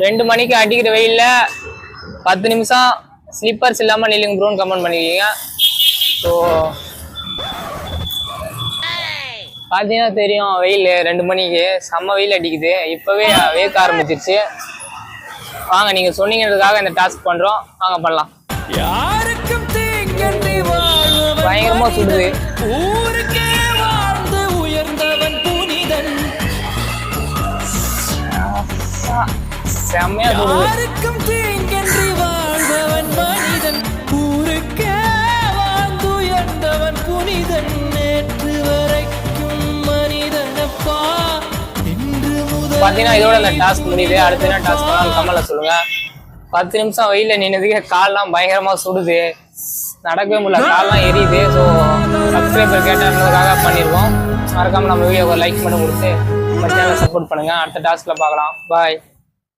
2 மணிக்கு அடிக்கிற வெயில்ல 10 நிமிஷம் ஸ்லிப்பர்ஸ் இல்லாம நில்லுங்க ப்ரோன்னு கமெண்ட் பண்ணிருக்கீங்க. ஸோ பார்த்தீங்கன்னா தெரியும், வெயில் 2 மணிக்கு செம்ம வெயில் அடிக்குது. இப்பவே வேர்க்க ஆரம்பிச்சிருச்சு. வாங்க, நீங்க சொன்னீங்கிறதுக்காக இந்த டாஸ்க் பண்றோம். வாங்க பண்ணலாம். பயங்கரமா சுடுது. செம்மையா சுடுது. பாத்தீங்கன்னா இதோட இந்த டாஸ்க் முடியுது. அடுத்து என்ன டாஸ்க் பண்ணாலும் கமெண்ட்ல சொல்லுங்க. 10 நிமிஷம் வெயில நின்னதுக்கு கால்லாம் பயங்கரமா சுடுது, நடக்கவே முடியல, கால்லாம் எரியுது. ஸோ சப்ஸ்கிரைபர் கேட்டதுக்காக பண்ணியிருக்கோம். மறக்காம நம்ம வீடியோவை லைக் பண்ணி கொடுத்து நம்ம சேனலை சப்போர்ட் பண்ணுங்க. அடுத்த டாஸ்க்ல பார்க்கலாம். பாய்.